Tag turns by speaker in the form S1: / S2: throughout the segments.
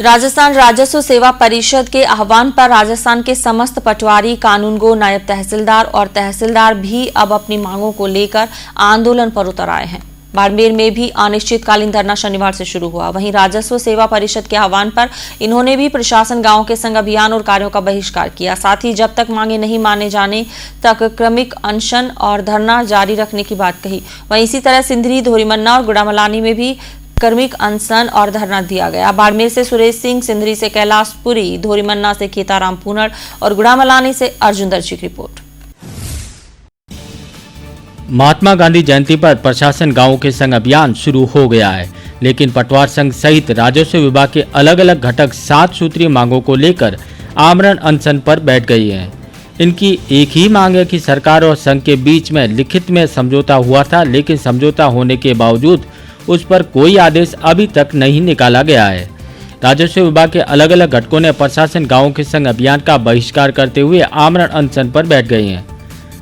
S1: राजस्थान राजस्व सेवा परिषद के आह्वान पर राजस्थान के समस्त पटवारी, कानूनगो, नायब तहसीलदार और तहसीलदार भी अब अपनी मांगों को लेकर आंदोलन पर उतर आए हैं। बाड़मेर में भी अनिश्चितकालीन धरना शनिवार से शुरू हुआ। वहीं राजस्व सेवा परिषद के आह्वान पर इन्होंने भी प्रशासन गांव के संग अभियान और कार्यों का बहिष्कार किया। साथ ही जब तक मांगे नहीं माने जाने तक क्रमिक अनशन और धरना जारी रखने की बात कही। वहीं इसी तरह सिंधरी, धोरीमन्ना और गुड़ामलानी में भी क्रमिक अनशन और धरना दिया गया। बाड़मेर से सुरेश सिंह, सिंधरी से कैलाशपुरी, धोरीमन्ना से केताराम पुनर और गुड़ामलानी से अर्जुन दर्जी की रिपोर्ट।
S2: महात्मा गांधी जयंती पर प्रशासन गांवों के संग अभियान शुरू हो गया है, लेकिन पटवार संघ सहित राजस्व विभाग के अलग अलग घटक 7 सूत्रीय मांगों को लेकर आमरण अनशन पर बैठ गई हैं। इनकी एक ही मांग है कि सरकार और संघ के बीच में लिखित में समझौता हुआ था, लेकिन समझौता होने के बावजूद उस पर कोई आदेश अभी तक नहीं निकाला गया है। राजस्व विभाग के अलग अलग घटकों ने प्रशासन गांवों के संग अभियान का बहिष्कार करते हुए आमरण अनशन पर बैठ गए हैं।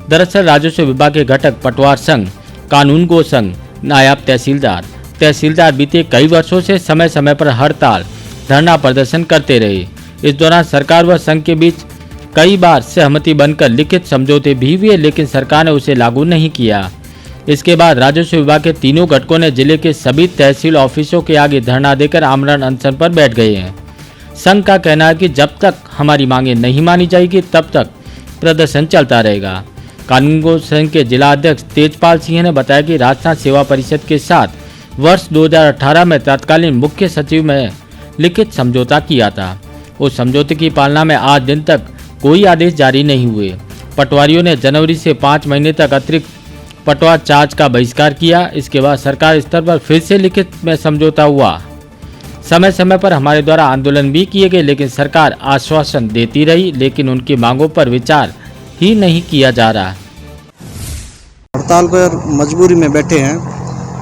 S2: दरअसल राजस्व विभाग के घटक पटवार संघ, कानूनगो संघ, नायब तहसीलदार बीते कई वर्षों से समय समय पर हड़ताल, धरना प्रदर्शन करते रहे। इस दौरान सरकार व संघ के बीच कई बार सहमति बनकर लिखित समझौते भी हुए, लेकिन सरकार ने उसे लागू नहीं किया। इसके बाद राजस्व विभाग के तीनों घटकों ने जिले के सभी तहसील ऑफिसों के आगे धरना देकर आमरण अनशन पर बैठ गए हैं। संघ का कहना है कि जब तक हमारी मांगे नहीं मानी जाएगी तब तक प्रदर्शन चलता रहेगा। कानूनगो संघ के जिला अध्यक्ष तेजपाल सिंह ने बताया कि राजस्थान सेवा परिषद के साथ वर्ष 2018 में तत्कालीन मुख्य सचिव में लिखित समझौता किया था। उस समझौते की पालना में आज दिन तक कोई आदेश जारी नहीं हुए। पटवारियों ने जनवरी से 5 महीने तक अतिरिक्त पटवार चार्ज का बहिष्कार किया। इसके बाद सरकार स्तर पर फिर से लिखित में समझौता हुआ। समय समय पर हमारे द्वारा आंदोलन भी किए गए, लेकिन सरकार आश्वासन देती रही, लेकिन उनकी मांगों पर विचार ही नहीं किया जा रहा।
S3: हड़ताल पर मजबूरी में बैठे हैं।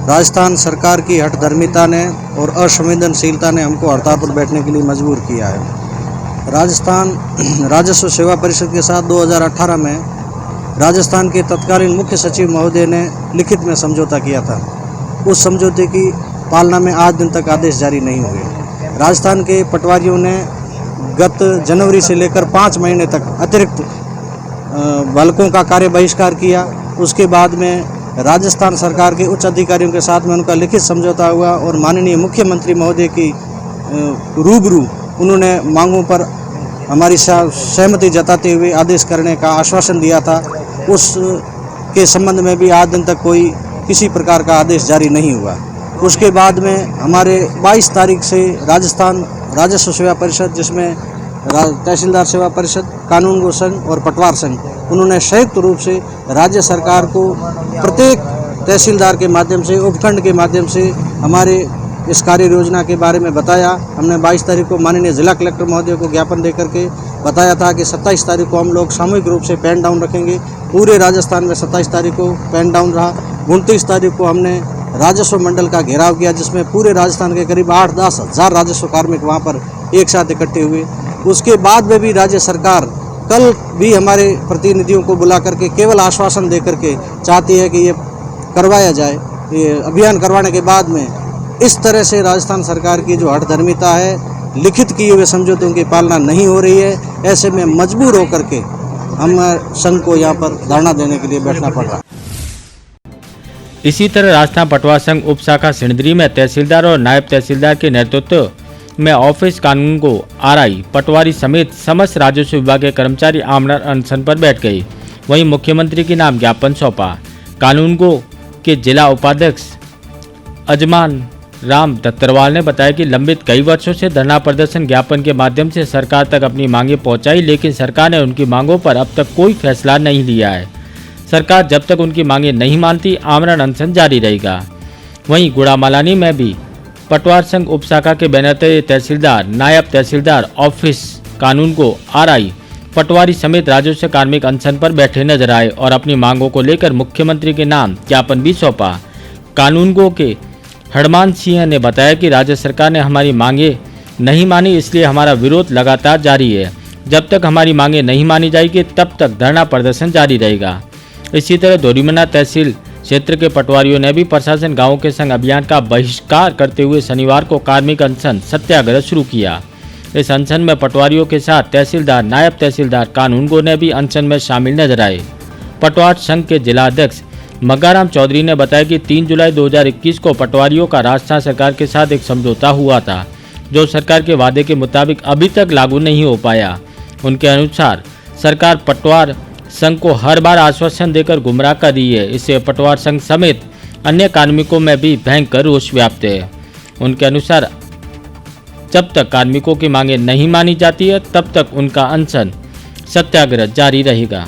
S3: राजस्थान सरकार की हठधर्मिता ने और असंवेदनशीलता ने हमको हड़ताल पर बैठने के लिए मजबूर किया है। राजस्थान राजस्व सेवा परिषद के साथ 2018 में राजस्थान के तत्कालीन मुख्य सचिव महोदय ने लिखित में समझौता किया था। उस समझौते की पालना में आज दिन तक आदेश जारी नहीं हुए। राजस्थान के पटवारियों ने गत जनवरी से लेकर 5 महीने तक अतिरिक्त बालकों का कार्य बहिष्कार किया। उसके बाद में राजस्थान सरकार के उच्च अधिकारियों के साथ में उनका लिखित समझौता हुआ और माननीय मुख्यमंत्री महोदय की रूबरू उन्होंने मांगों पर हमारी सहमति जताते हुए आदेश करने का आश्वासन दिया था। उस के संबंध में भी आज दिन तक कोई किसी प्रकार का आदेश जारी नहीं हुआ। उसके बाद में हमारे 22 तारीख से राजस्थान राजस्व सेवा परिषद, जिसमें तहसीलदार सेवा परिषद, कानूनगो संघ और पटवार संघ, उन्होंने संयुक्त रूप से राज्य सरकार को प्रत्येक तहसीलदार के माध्यम से, उपखंड के माध्यम से हमारे इस कार्य योजना के बारे में बताया। हमने 22 तारीख को माननीय जिला कलेक्टर महोदय को ज्ञापन देकर के बताया था कि 27 तारीख को हम लोग सामूहिक रूप से पेन डाउन रखेंगे। पूरे राजस्थान में 27 तारीख को पेन डाउन रहा। 29 तारीख को हमने राजस्व मंडल का घेराव किया, जिसमें पूरे राजस्थान के करीब 8-10 हज़ार राजस्व कार्मिक वहाँ पर एक साथ इकट्ठे हुए। उसके बाद में भी राज्य सरकार कल भी हमारे प्रतिनिधियों को बुला करके केवल आश्वासन दे करके चाहती है कि ये करवाया जाए। ये अभियान करवाने के बाद में इस तरह से राजस्थान सरकार की जो हठधर्मिता है, लिखित किए हुए समझौतों की पालना नहीं हो रही है। ऐसे में मजबूर होकर के हम संघ को यहाँ पर धरना देने के लिए बैठना पड़ रहा है।
S2: इसी तरह राजस्थान पटवार संघ उप शाखा सिंधरी में तहसीलदार और नायब तहसीलदार के नेतृत्व में ऑफिस, कानूनगो, आरआई, पटवारी समेत समस्त राजस्व विभाग के कर्मचारी आमरण अनशन पर बैठ गए। वहीं मुख्यमंत्री के नाम ज्ञापन सौंपा। कानूनगो के जिला उपाध्यक्ष अजमान राम दत्तरवाल ने बताया कि लंबित कई वर्षों से धरना प्रदर्शन ज्ञापन के माध्यम से सरकार तक अपनी मांगे पहुंचाई, लेकिन सरकार ने उनकी मांगों पर अब तक कोई फैसला नहीं लिया है। सरकार जब तक उनकी मांगे नहीं मानती, आमरण अनशन जारी रहेगा। वहीं गुड़ामलानी में भी पटवार संघ उप शाखा के बैनर तले तहसीलदार, नायब तहसीलदार, ऑफिस, कानूनगो, आरआई, पटवारी समेत राजस्व कार्मिक अनशन पर बैठे नजर आए और अपनी मांगों को लेकर मुख्यमंत्री के नाम ज्ञापन भी सौंपा। कानूनगो के हरमान सिंह ने बताया कि राज्य सरकार ने हमारी मांगे नहीं मानी, इसलिए हमारा विरोध लगातार जारी है। जब तक हमारी मांगे नहीं मानी जाएगी तब तक धरना प्रदर्शन जारी रहेगा। इसी तरह धोरीमन्ना तहसील क्षेत्र के पटवारियों ने भी प्रशासन गांवों के संग अभियान का बहिष्कार करते हुए शनिवार को कार्मिक अनशन सत्याग्रह शुरू किया। इस अनशन में पटवारियों के साथ तहसीलदार, नायब तहसीलदार, कानूनगो ने भी अनशन में शामिल नजर आए। पटवार संघ के जिला अध्यक्ष मग्गाराम चौधरी ने बताया कि 3 जुलाई 2021 को पटवारियों का राजस्थान सरकार के साथ एक समझौता हुआ था, जो सरकार के वादे के मुताबिक अभी तक लागू नहीं हो पाया। उनके अनुसार सरकार पटवार संघ को हर बार आश्वासन देकर गुमराह कर रही है। इससे पटवार संघ समेत अन्य कार्मिकों में भी भयंकर रोष व्याप्त है। उनके अनुसार जब तक कार्मिकों की मांगें नहीं मानी जाती है, तब तक उनका अनशन सत्याग्रह जारी रहेगा।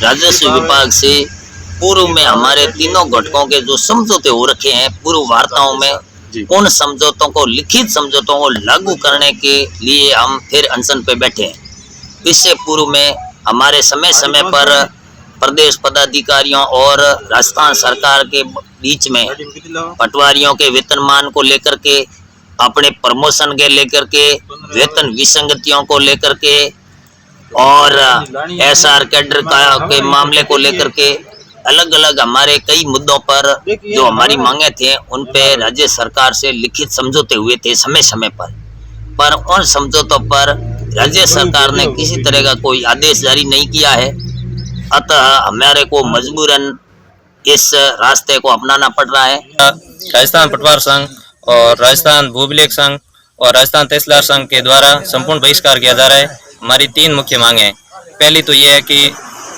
S4: राजस्व विभाग से पूर्व में हमारे तीनों घटकों के जो समझौते हो रखे हैं पूर्व वार्ताओं में, उन समझौतों को, लिखित समझौतों को लागू करने के लिए हम फिर अनशन पे बैठे हैं। इससे पूर्व में हमारे समय समय पर प्रदेश पदाधिकारियों और राजस्थान सरकार के बीच में पटवारियों के वेतनमान को लेकर के, अपने प्रमोशन के लेकर के, वेतन विसंगतियों को लेकर के और एसआर कैडर के मामले को लेकर के अलग अलग हमारे कई मुद्दों पर जो हमारी मांगे थे उन पे राज्य सरकार से लिखित समझौते हुए थे समय समय पर उन समझौतों पर राज्य सरकार ने किसी तरह का कोई आदेश जारी नहीं किया है। अतः हमारे को मजबूरन इस रास्ते को अपनाना पड़ रहा है।
S5: राजस्थान पटवार संघ और राजस्थान भूभिलेख संघ और राजस्थान तहसीलदार संघ के द्वारा संपूर्ण बहिष्कार किया जा रहा है। हमारी 3 मुख्य मांगे हैं। पहली तो ये है कि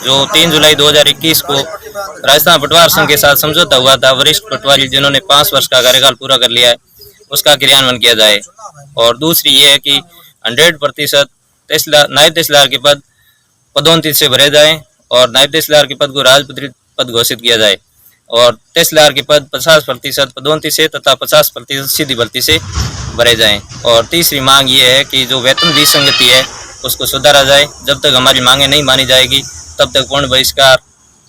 S5: जो 3 जुलाई 2021 को राजस्थान पटवार संघ के साथ समझौता हुआ था, वरिष्ठ पटवारी जिन्होंने 5 वर्ष का कार्यकाल पूरा कर लिया है, उसका क्रियान्वयन किया जाए। और दूसरी ये है कि 100% तहसीलदार, नायब तहसीलदार के पद पदोन्नति से भरे जाए और नायब तहसीलदार के पद को राजपत्रित पद घोषित किया जाए और तहसीलदार के पद 50% पदोन्नति से तथा 50% सीधी भर्ती से भरे जाएं। और तीसरी मांग ये है कि जो वेतन विसंगति है उसको सुधारा जाए। जब तक हमारी मांगे नहीं मानी जाएगी तब तक पूर्ण बहिष्कार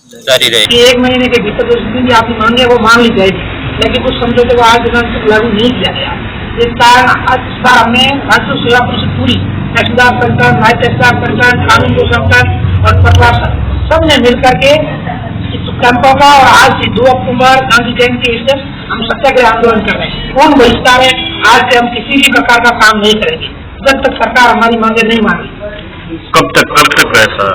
S5: जारी रहेगी।
S6: 1 महीने के भीतर जो आपकी मांगे वो मान ली जाएगी, लेकिन कुछ समझौते को आज लागू नहीं किया गया। इस कारण इस बार हमने राजस्व सेवा परिषद पूरी, तहसीलदार संगठन, नायब तहसीलदार संगठन, कानूनगो संगठन और पटवार सब ने मिलकर के इस कैंपों का और आज से 2 अक्टूबर गांधी जयंती से हम सत्याग्रह आंदोलन कर रहे हैं। पूर्ण बहिष्कार है। आज से हम किसी भी प्रकार का काम नहीं करेंगे जब तक सरकार हमारी मांगे नहीं मानेगी।
S5: कब तक ऐसा?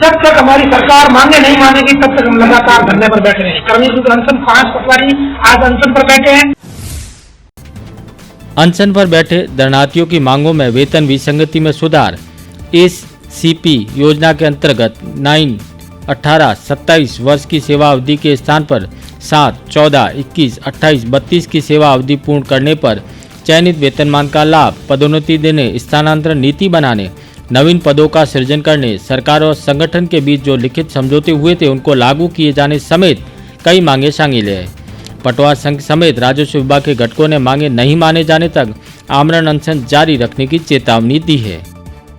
S6: जब तक हमारी सरकार मांगे नहीं मानेगी तब तक हम लगातार धरने पर बैठे हैं। कर्मी अनशन 5 पटवारी आज अनशन पर बैठे हैं।
S2: अनशन पर बैठे शरणार्थियों की मांगों में वेतन विसंगति में सुधार, एससीपी योजना के अंतर्गत 9, 18, 27 वर्ष की सेवा अवधि के स्थान पर 7, 14, 21, 28, 32 की सेवा अवधि पूर्ण करने पर चयनित वेतनमान का लाभ, पदोन्नति देने, स्थानांतरण नीति बनाने, नवीन पदों का सृजन करने, सरकार और संगठन के बीच जो लिखित समझौते हुए थे उनको लागू किए जाने समेत कई मांगे शामिल है। पटवार संघ समेत राजस्व विभाग के घटकों ने मांगे नहीं माने जाने तक आमरण अनशन जारी रखने की चेतावनी दी है।